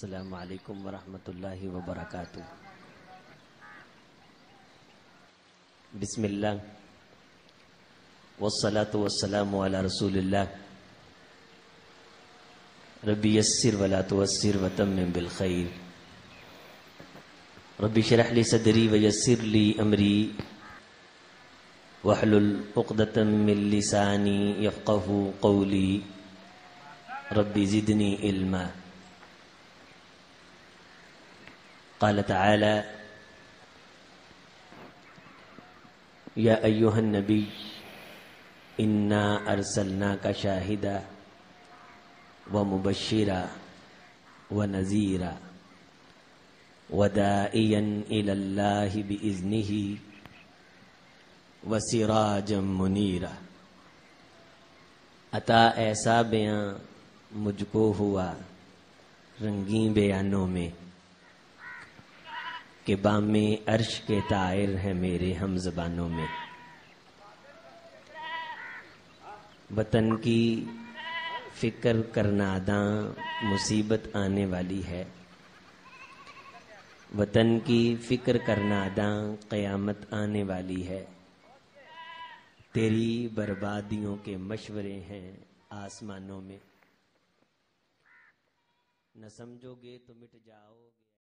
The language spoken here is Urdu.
السلام علیکم ورحمۃ اللہ وبرکاتہ۔ بسم اللہ والصلاة والسلام علی رسول اللہ۔ ربی یسر ولا تعسر وتمم بالخیر۔ ربی اشرح لی صدری ویسر لی امری واحلل عقدۃ من لسانی یفقہوا قولی۔ ربی زدنی علما۔ قال تعالی یا ایہا النبی انا ارسلناک شاہدا ومبشرا ونذیرا وداعیا الی اللہ باذنہ وسراجا منیرا۔ عطا ایسا بیاں مجھ کو ہوا رنگین بیانوں میں کہ بام عرش کے طائر ہیں میرے ہم زبانوں میں۔ وطن کی فکر کرنا داں مصیبت آنے والی ہے، وطن کی فکر کرنا داں قیامت آنے والی ہے۔ تیری بربادیوں کے مشورے ہیں آسمانوں میں، نہ سمجھو گے تو مٹ جاؤ گے۔